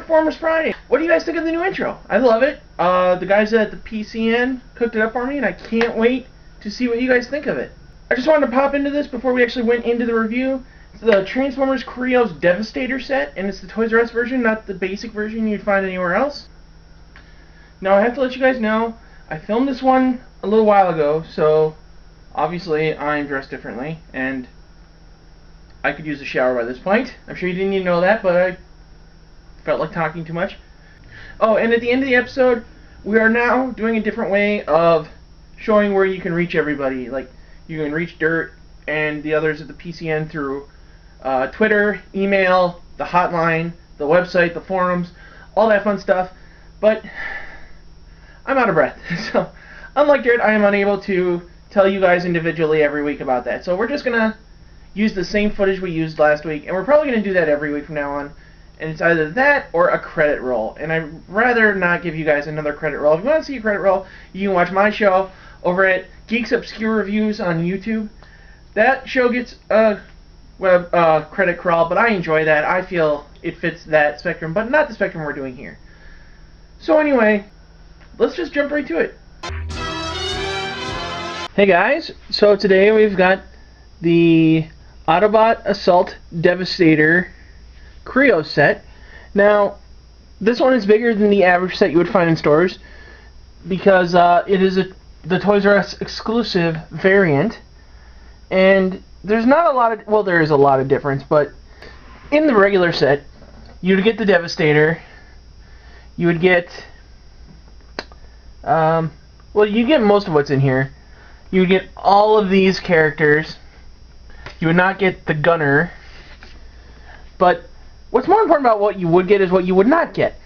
Terraformers Friday. What do you guys think of the new intro? I love it. The guys at the PCN cooked it up for me, and I can't wait to see what you guys think of it. I just wanted to pop into this before we actually went into the review. It's the Transformers KRE-O's Devastator set, and it's the Toys R Us version, not the basic version you'd find anywhere else. Now, I have to let you guys know, I filmed this one a little while ago, so obviously I'm dressed differently, and I could use a shower by this point. I'm sure you didn't need to know that, but I felt like talking too much. Oh, and at the end of the episode, we are now doing a different way of showing where you can reach everybody. Like, you can reach Dirt and the others at the PCN through Twitter, email, the hotline, the website, the forums, all that fun stuff. But I'm out of breath. So, unlike Dirt, I am unable to tell you guys individually every week about that. So we're just going to use the same footage we used last week, and we're probably going to do that every week from now on. And it's either that or a credit roll. And I'd rather not give you guys another credit roll. If you want to see a credit roll, you can watch my show over at Geeks Obscure Reviews on YouTube. That show gets a credit crawl, but I enjoy that. I feel it fits that spectrum, but not the spectrum we're doing here. So anyway, let's just jump right to it. Hey guys, so today we've got the Autobot Assault Devastator KRE-O set. Now, this one is bigger than the average set you would find in stores because it is the Toys R Us exclusive variant, and there's not a lot of, well, there is a lot of difference, but in the regular set, you would get the Devastator, you would get, well, you get most of what's in here. You would get all of these characters. You would not get the Gunner, but what's more important about what you would get is what you would not get.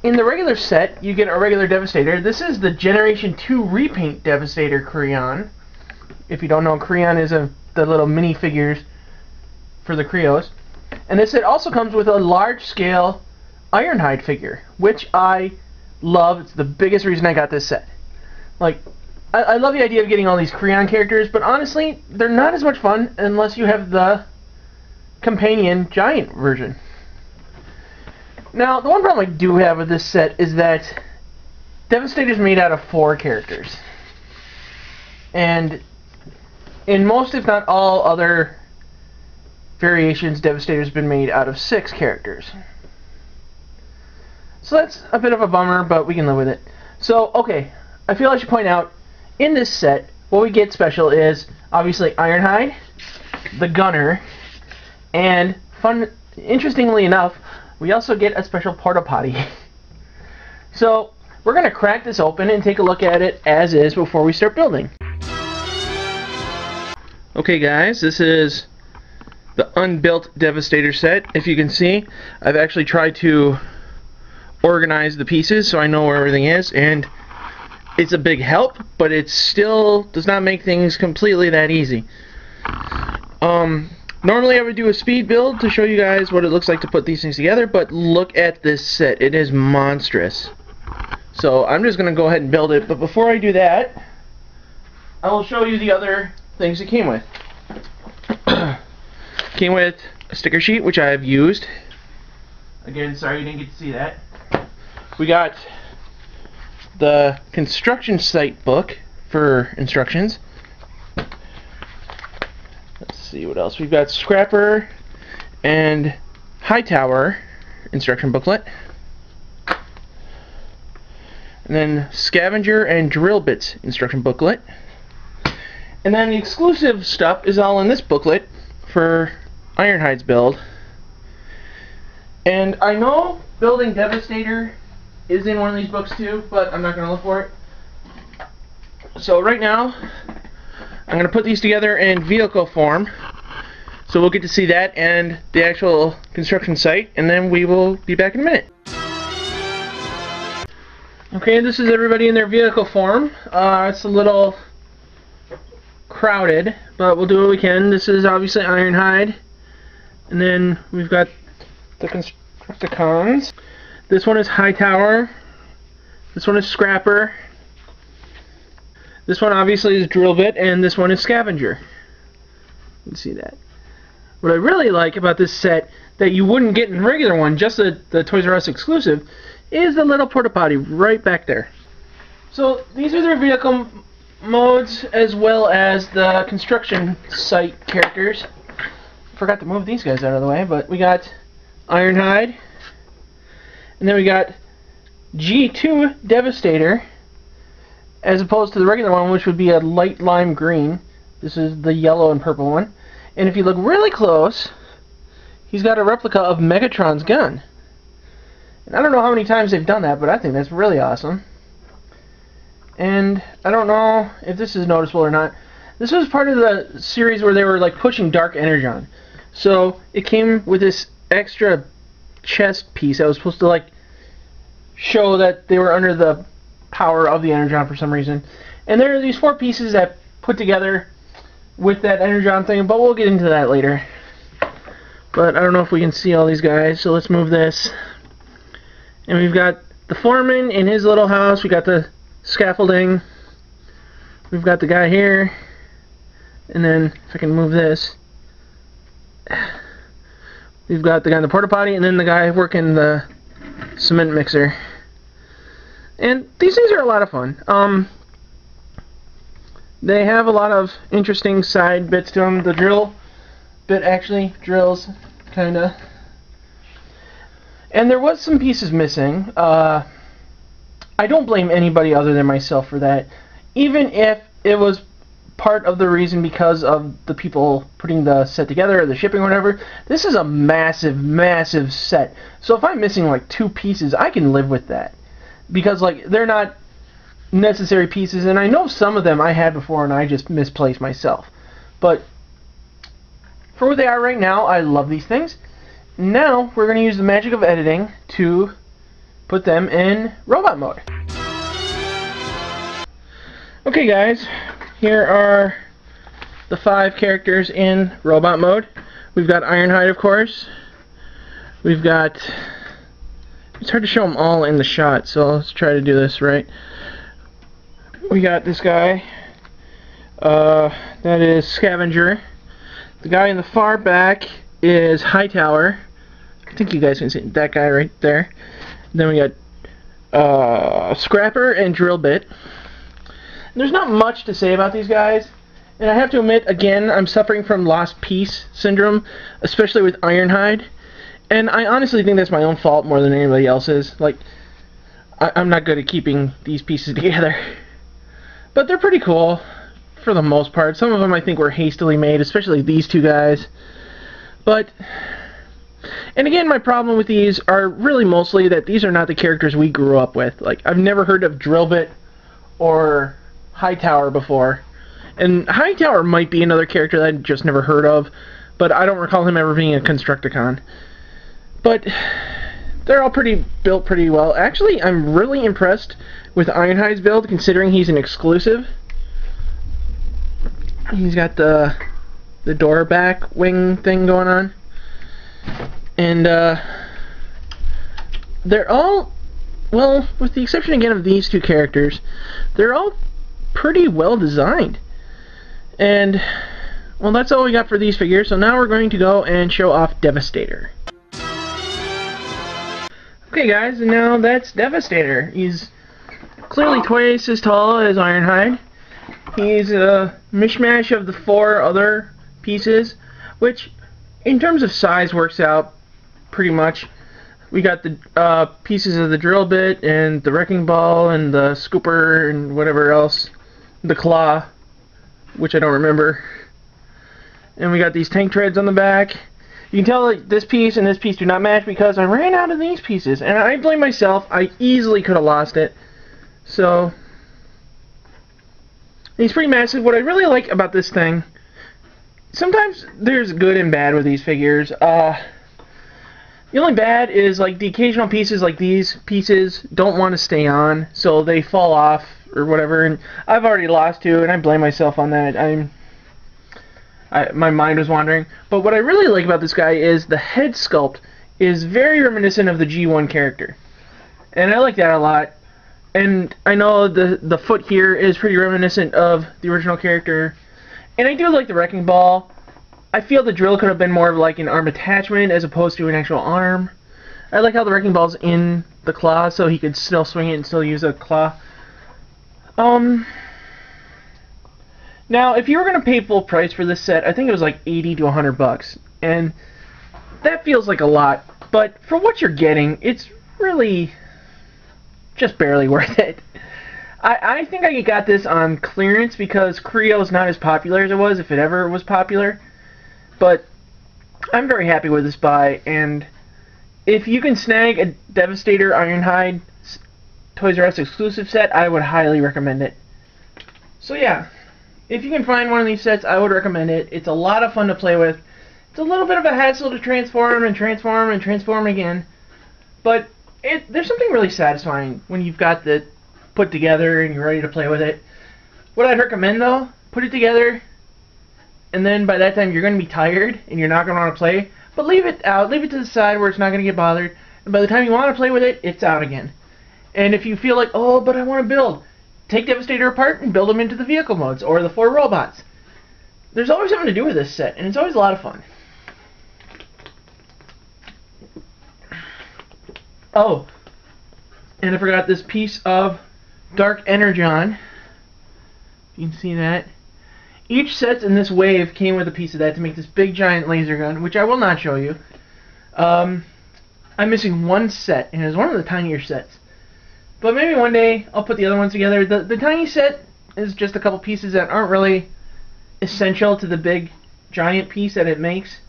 In the regular set, you get a regular Devastator. This is the Generation 2 repaint Devastator Kreon. If you don't know, Kreon is the little minifigures for the KRE-Os. And this set also comes with a large-scale Ironhide figure, which I love. It's the biggest reason I got this set. Like, I love the idea of getting all these Kreon characters, but honestly, they're not as much fun unless you have the companion giant version. Now, the one problem I do have with this set is that Devastator is made out of 4 characters. And in most, if not all, other variations, Devastator's been made out of 6 characters. So that's a bit of a bummer, but we can live with it. So, okay, I feel I should point out, in this set, what we get special is, obviously, Ironhide, the Gunner, and, interestingly enough, we also get a special porta potty. So, we're going to crack this open and take a look at it as is before we start building. Okay guys, this is the unbuilt Devastator set. If you can see, I've actually tried to organize the pieces so I know where everything is, and it's a big help, but it still does not make things completely that easy. Normally I would do a speed build to show you guys what it looks like to put these things together, but look at this set. It is monstrous. So I'm just going to go ahead and build it, but before I do that, I will show you the other things it came with. Came with a sticker sheet, which I have used. Again, sorry you didn't get to see that. We got the construction site book for instructions. Let's see what else. We've got Scrapper and Hightower instruction booklet. And then Scavenger and Drill Bits instruction booklet. And then the exclusive stuff is all in this booklet for Ironhide's build. And I know building Devastator is in one of these books too, but I'm not going to look for it. So right now, I'm going to put these together in vehicle form. So we'll get to see that and the actual construction site, and then we will be back in a minute. Okay, this is everybody in their vehicle form. It's a little crowded, but we'll do what we can. This is obviously Ironhide. And then we've got the Constructicons. This one is Hightower. This one is Scrapper. This one obviously is Drill Bit, and this one is Scavenger. You can see that. what I really like about this set that you wouldn't get in a regular one, just the Toys R Us exclusive, is the little porta potty right back there. So these are their vehicle modes as well as the construction site characters. Forgot to move these guys out of the way, but we got Ironhide, and then we got G2 Devastator, as opposed to the regular one, which would be a light lime green. This is the yellow and purple one. And if you look really close, he's got a replica of Megatron's gun. And I don't know how many times they've done that, but I think that's really awesome. And I don't know if this is noticeable or not. This was part of the series where they were like pushing Dark Energon. So it came with this extra chest piece that was supposed to like show that they were under the power of the Energon for some reason. And there are these 4 pieces that put together with that Energon thing, but we'll get into that later. But I don't know if we can see all these guys, so let's move this. And we've got the foreman in his little house. We got the scaffolding. We've got the guy here. And then, if I can move this, we've got the guy in the porta potty, and then the guy working the cement mixer. And these things are a lot of fun. They have a lot of interesting side bits to them. The drill bit actually drills, kinda. And there was some pieces missing. I don't blame anybody other than myself for that. Even if it was part of the reason because of the people putting the set together or the shipping or whatever. This is a massive, massive set. So if I'm missing like 2 pieces, I can live with that. Because like they're not necessary pieces, and I know some of them I had before and I just misplaced myself. But for what they are right now, I love these things. Now we're going to use the magic of editing to put them in robot mode. Okay guys, here are the 5 characters in robot mode. We've got Ironhide, of course. We've got... It's hard to show them all in the shot, so let's try to do this right. We got this guy. That is Scavenger. The guy in the far back is Hightower. I think you guys can see that guy right there. Then we got Scrapper and Drillbit. There's not much to say about these guys, and I have to admit, again, I'm suffering from lost piece syndrome, especially with Ironhide, and I honestly think that's my own fault more than anybody else's. Like, I'm not good at keeping these pieces together, but they're pretty cool for the most part. Some of them I think were hastily made, especially these 2 guys, but... And again, my problem with these are really mostly that these are not the characters we grew up with. Like, I've never heard of Drillbit or Hightower before, and Hightower might be another character that I just never heard of, but I don't recall him ever being a Constructicon. But they're all built pretty well. Actually, I'm really impressed with Ironhide's build, considering he's an exclusive. He's got the door back wing thing going on, and they're all, well, with the exception again of these 2 characters, they're all pretty well designed. And well, that's all we got for these figures, so now we're going to go and show off Devastator. Okay guys, and now that's Devastator. He's clearly twice as tall as Ironhide. He's a mishmash of the 4 other pieces, which in terms of size works out pretty much. We got the pieces of the drill bit and the wrecking ball and the scooper and whatever else. The claw, which I don't remember. And we got these tank treads on the back. You can tell that this piece and this piece do not match because I ran out of these pieces. And I blame myself. I easily could have lost it. So, he's pretty massive. What I really like about this thing, sometimes there's good and bad with these figures. The only bad is like the occasional pieces like these pieces don't want to stay on, so they fall off or whatever, and I've already lost 2, and I blame myself on that. My mind was wandering. But what I really like about this guy is the head sculpt is very reminiscent of the G1 character, and I like that a lot. And I know the foot here is pretty reminiscent of the original character, and I do like the wrecking ball. I feel the drill could have been more of like an arm attachment as opposed to an actual arm. I like how the wrecking ball's in the claw, so he could still swing it and still use a claw. Now, if you were going to pay full price for this set, I think it was like 80 to 100 bucks. And that feels like a lot, but for what you're getting, it's really just barely worth it. I think I got this on clearance because KRE-O is not as popular as it was, if it ever was popular. But I'm very happy with this buy, and if you can snag a Devastator Ironhide Toys R Us exclusive set, I would highly recommend it. So yeah, if you can find one of these sets, I would recommend it. It's a lot of fun to play with. It's a little bit of a hassle to transform and transform and transform again, but there's something really satisfying when you've got the put together and you're ready to play with it. What I'd recommend though, put it together, and then by that time you're going to be tired and you're not going to want to play, but leave it out, leave it to the side where it's not going to get bothered, and by the time you want to play with it, it's out again. And if you feel like, oh, but I want to build, take Devastator apart and build them into the vehicle modes or the 4 robots. There's always something to do with this set, and it's always a lot of fun. Oh, and I forgot this piece of Dark Energon. You can see that. Each set in this wave came with a piece of that to make this big giant laser gun, which I will not show you. I'm missing one set, and it's one of the tinier sets. But maybe one day I'll put the other ones together. The tiny set is just a couple pieces that aren't really essential to the big giant piece that it makes.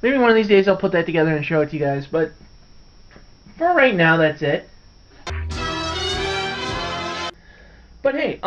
Maybe one of these days I'll put that together and show it to you guys, but for right now, that's it. But hey,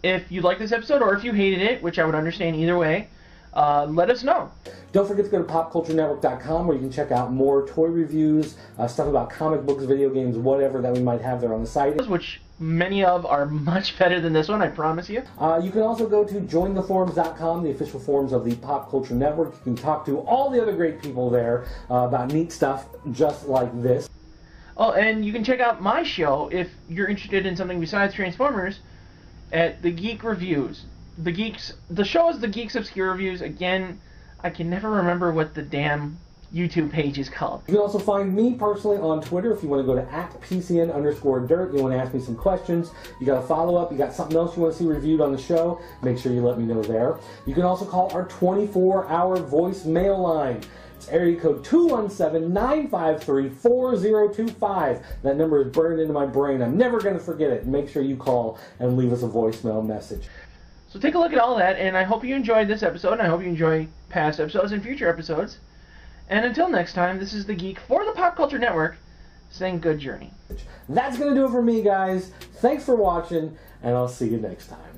if you like this episode or if you hated it, which I would understand either way, let us know. Don't forget to go to popculturenetwork.com where you can check out more toy reviews, stuff about comic books, video games, whatever that we might have there on the site. Which many of are much better than this one, I promise you. You can also go to jointheforums.com, the official forums of the Pop Culture Network. You can talk to all the other great people there about neat stuff just like this. Oh, and you can check out my show if you're interested in something besides Transformers at The Geek Reviews. The show is The Geeks Obscure Reviews. Again, I can never remember what the damn YouTube page is called. You can also find me personally on Twitter if you want to go to @PCN_dirt. You want to ask me some questions. You got a follow-up. You got something else you want to see reviewed on the show. Make sure you let me know there. You can also call our 24-hour voicemail line. It's area code 217-953-4025. That number is burned into my brain. I'm never going to forget it. Make sure you call and leave us a voicemail message. So take a look at all that, and I hope you enjoyed this episode, and I hope you enjoy past episodes and future episodes. And until next time, this is The Geek for the Pop Culture Network, saying good journey. That's going to do it for me, guys. Thanks for watching, and I'll see you next time.